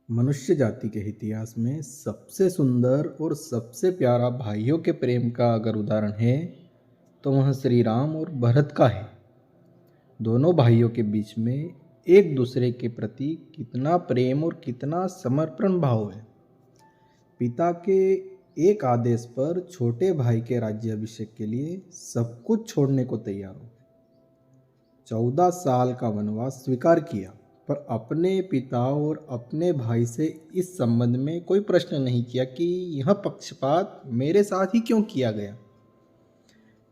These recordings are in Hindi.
मनुष्य जाति के इतिहास में सबसे सुंदर और सबसे प्यारा भाइयों के प्रेम का अगर उदाहरण है तो वह श्री राम और भरत का है। दोनों भाइयों के बीच में एक दूसरे के प्रति कितना प्रेम और कितना समर्पण भाव है। पिता के एक आदेश पर छोटे भाई के राज्याभिषेक के लिए सब कुछ छोड़ने को तैयार हो। 14 साल का वनवास स्वीकार किया, पर अपने पिता और अपने भाई से इस संबंध में कोई प्रश्न नहीं किया कि यह पक्षपात मेरे साथ ही क्यों किया गया।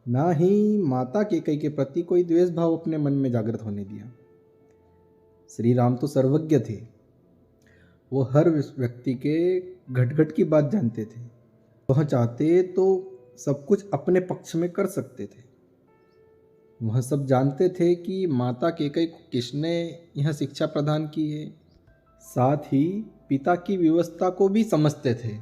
ना ही माता केकई के प्रति कोई द्वेष भाव अपने मन में जागृत होने दिया। श्री राम तो सर्वज्ञ थे। वो हर व्यक्ति के घट घट की बात जानते थे। वह चाहते तो सब कुछ अपने पक्ष में कर सकते थे। वह सब जानते थे कि माता केकई को किसने यह शिक्षा प्रदान की है। साथ ही पिता की व्यवस्था को भी समझते थे,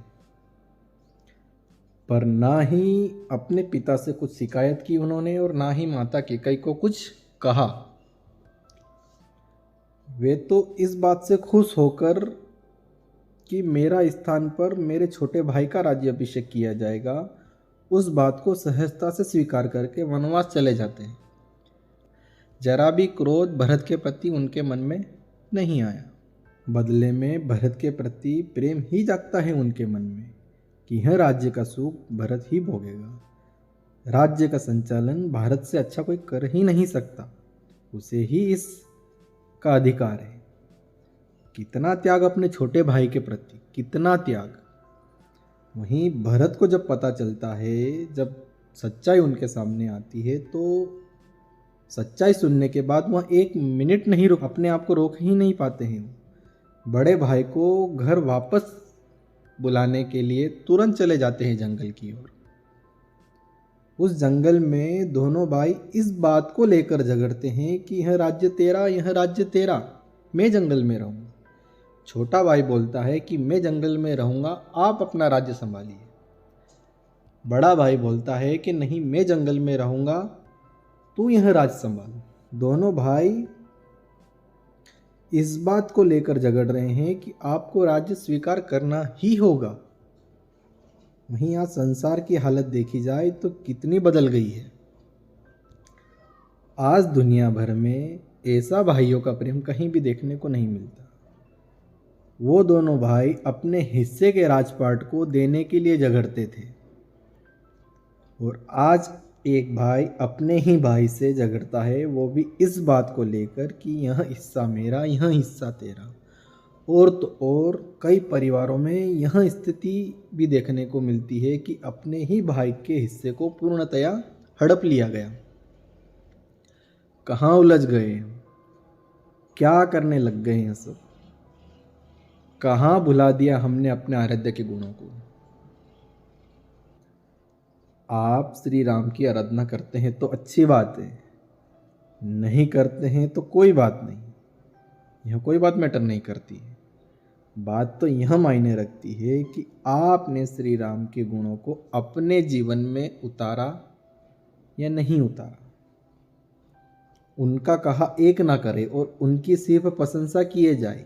पर ना ही अपने पिता से कुछ शिकायत की उन्होंने और ना ही माता केकई को कुछ कहा। वे तो इस बात से खुश होकर कि मेरा स्थान पर मेरे छोटे भाई का राज्याभिषेक किया जाएगा, उस बात को सहजता से स्वीकार करके वनवास चले जाते हैं। जरा भी क्रोध भरत के प्रति उनके मन में नहीं आया। बदले में भरत के प्रति प्रेम ही जागता है उनके मन में कि यह राज्य का सुख भरत ही भोगेगा। राज्य का संचालन भारत से अच्छा कोई कर ही नहीं सकता, उसे ही इसका अधिकार है। कितना त्याग अपने छोटे भाई के प्रति, कितना त्याग। वहीं भरत को जब पता चलता है, जब सच्चाई उनके सामने आती है, तो सच्चाई सुनने के बाद वह एक मिनट नहीं रुक, अपने आप को रोक ही नहीं पाते हैं। बड़े भाई को घर वापस बुलाने के लिए तुरंत चले जाते हैं जंगल की ओर। उस जंगल में दोनों भाई इस बात को लेकर झगड़ते हैं कि यह राज्य तेरा, यह राज्य तेरा, मैं जंगल में रहूँगा। छोटा भाई बोलता है कि मैं जंगल में रहूँगा, आप अपना राज्य संभालिए। बड़ा भाई बोलता है कि नहीं, मैं जंगल में रहूँगा, तू यह राज्य संभाल। दोनों भाई इस बात को लेकर झगड़ रहे हैं कि आपको राज्य स्वीकार करना ही होगा। वहीं आज संसार की हालत देखी जाए तो कितनी बदल गई है। आज दुनिया भर में ऐसा भाइयों का प्रेम कहीं भी देखने को नहीं मिलता। वो दोनों भाई अपने हिस्से के राजपाट को देने के लिए झगड़ते थे, और आज एक भाई अपने ही भाई से झगड़ता है, वो भी इस बात को लेकर कि यह हिस्सा मेरा, यह हिस्सा तेरा। और तो और कई परिवारों में यह स्थिति भी देखने को मिलती है कि अपने ही भाई के हिस्से को पूर्णतया हड़प लिया गया। कहाँ उलझ गए हैं, क्या करने लग गए हैं सब। कहाँ भुला दिया हमने अपने आराध्य के गुणों को। आप श्री राम की आराधना करते हैं तो अच्छी बात है, नहीं करते हैं तो कोई बात नहीं। यह कोई बात मैटर नहीं करती है। बात तो यह मायने रखती है कि आपने श्री राम के गुणों को अपने जीवन में उतारा या नहीं उतारा। उनका कहा एक ना करे और उनकी सिर्फ प्रशंसा किए जाए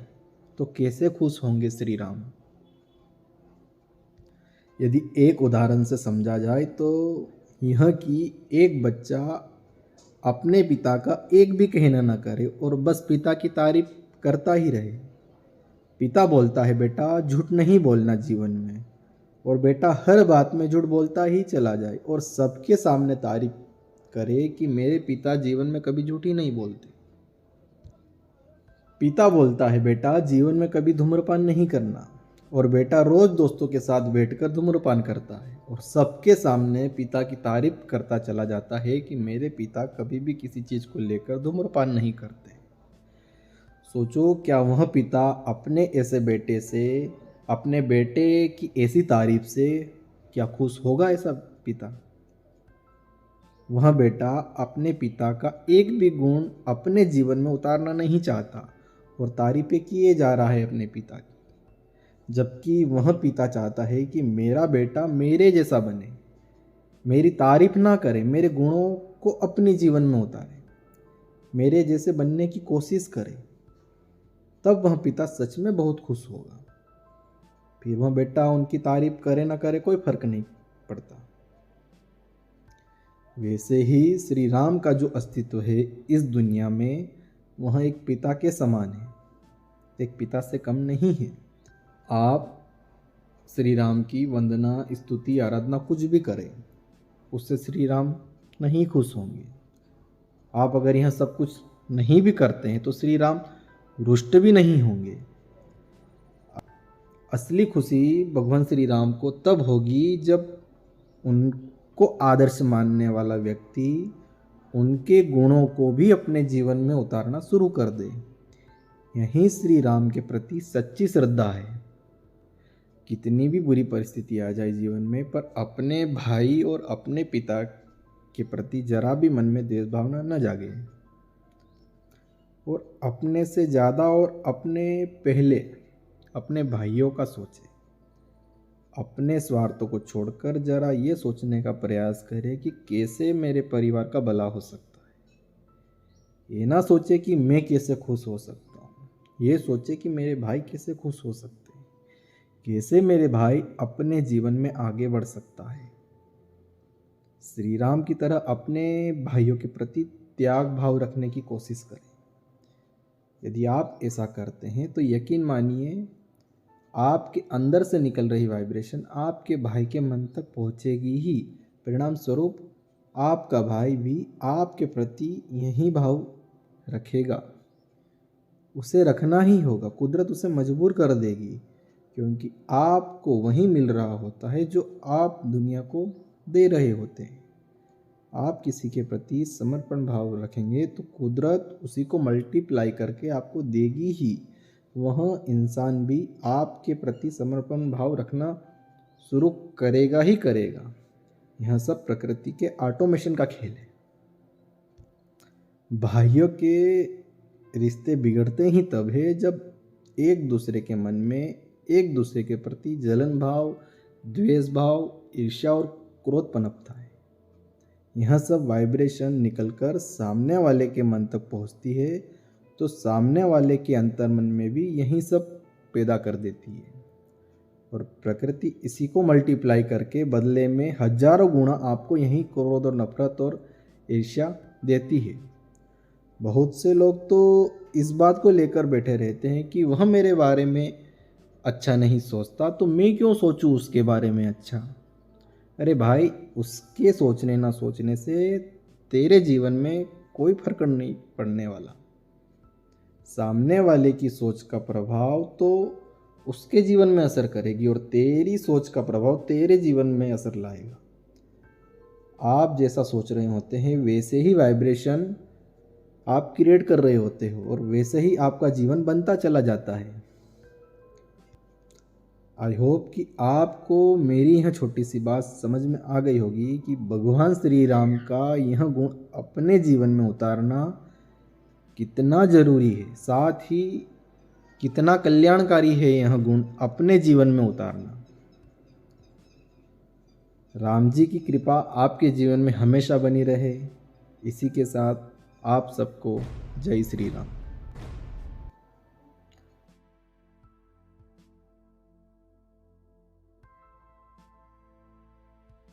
तो कैसे खुश होंगे श्री राम। यदि एक उदाहरण से समझा जाए तो यह कि एक बच्चा अपने पिता का एक भी कहना ना करे और बस पिता की तारीफ करता ही रहे। पिता बोलता है बेटा झूठ नहीं बोलना जीवन में, और बेटा हर बात में झूठ बोलता ही चला जाए और सबके सामने तारीफ करे कि मेरे पिता जीवन में कभी झूठ ही नहीं बोलते। पिता बोलता है बेटा जीवन में कभी धूम्रपान नहीं करना, और बेटा रोज दोस्तों के साथ बैठकर धूम्रपान करता है और सबके सामने पिता की तारीफ करता चला जाता है कि मेरे पिता कभी भी किसी चीज़ को लेकर धूम्रपान नहीं करते। सोचो, क्या वह पिता अपने ऐसे बेटे से, अपने बेटे की ऐसी तारीफ से क्या खुश होगा? ऐसा पिता, वह बेटा अपने पिता का एक भी गुण अपने जीवन में उतारना नहीं चाहता और तारीफें किए जा रहा है अपने पिता की, जबकि वह पिता चाहता है कि मेरा बेटा मेरे जैसा बने, मेरी तारीफ ना करे, मेरे गुणों को अपने जीवन में उतारे, मेरे जैसे बनने की कोशिश करे। तब वह पिता सच में बहुत खुश होगा। फिर वह बेटा उनकी तारीफ करे ना करे कोई फर्क नहीं पड़ता। वैसे ही श्री राम का जो अस्तित्व है इस दुनिया में, वह एक पिता के समान है, एक पिता से कम नहीं है। आप श्री राम की वंदना, स्तुति, आराधना कुछ भी करें, उससे श्री राम नहीं खुश होंगे। आप अगर यह सब कुछ नहीं भी करते हैं तो श्री राम रुष्ट भी नहीं होंगे। असली खुशी भगवान श्री राम को तब होगी जब उनको आदर्श मानने वाला व्यक्ति उनके गुणों को भी अपने जीवन में उतारना शुरू कर दे। यही श्री राम के प्रति सच्ची श्रद्धा है। कितनी भी बुरी परिस्थिति आ जाए जीवन में, पर अपने भाई और अपने पिता के प्रति जरा भी मन में द्वेष भावना न जागे, और अपने से ज़्यादा और अपने पहले अपने भाइयों का सोचे। अपने स्वार्थों को छोड़कर जरा ये सोचने का प्रयास करें कि कैसे मेरे परिवार का भला हो सकता है। ये ना सोचे कि मैं कैसे खुश हो सकता हूँ, ये सोचे कि मेरे भाई कैसे खुश हो सकते हैं, कैसे मेरे भाई अपने जीवन में आगे बढ़ सकता है। श्री राम की तरह अपने भाइयों के प्रति त्याग भाव रखने की कोशिश करें। यदि आप ऐसा करते हैं तो यकीन मानिए आपके अंदर से निकल रही वाइब्रेशन आपके भाई के मन तक पहुंचेगी ही। परिणाम स्वरूप आपका भाई भी आपके प्रति यही भाव रखेगा। उसे रखना ही होगा, कुदरत उसे मजबूर कर देगी, क्योंकि आपको वही मिल रहा होता है जो आप दुनिया को दे रहे होते हैं। आप किसी के प्रति समर्पण भाव रखेंगे तो कुदरत उसी को मल्टीप्लाई करके आपको देगी ही। वह इंसान भी आपके प्रति समर्पण भाव रखना शुरू करेगा ही करेगा। यह सब प्रकृति के ऑटोमेशन का खेल है। भाइयों के रिश्ते बिगड़ते ही तब है जब एक दूसरे के मन में एक दूसरे के प्रति जलन भाव, द्वेष भाव, ईर्ष्या और क्रोध पनपता है। यह सब वाइब्रेशन निकलकर सामने वाले के मन तक पहुंचती है तो सामने वाले के अंतर्मन में भी यही सब पैदा कर देती है, और प्रकृति इसी को मल्टीप्लाई करके बदले में हजारों गुना आपको यही क्रोध और नफरत और ईर्ष्या देती है। बहुत से लोग तो इस बात को लेकर बैठे रहते हैं कि वह मेरे बारे में अच्छा नहीं सोचता तो मैं क्यों सोचूं उसके बारे में अच्छा। अरे भाई, उसके सोचने ना सोचने से तेरे जीवन में कोई फर्क नहीं पड़ने वाला। सामने वाले की सोच का प्रभाव तो उसके जीवन में असर करेगी और तेरी सोच का प्रभाव तेरे जीवन में असर लाएगा। आप जैसा सोच रहे होते हैं वैसे ही वाइब्रेशन आप क्रिएट कर रहे होते हो और वैसे ही आपका जीवन बनता चला जाता है। आई होप कि आपको मेरी यह छोटी सी बात समझ में आ गई होगी कि भगवान श्री राम का यह गुण अपने जीवन में उतारना कितना ज़रूरी है, साथ ही कितना कल्याणकारी है यह गुण अपने जीवन में उतारना। राम जी की कृपा आपके जीवन में हमेशा बनी रहे। इसी के साथ आप सबको जय श्री राम।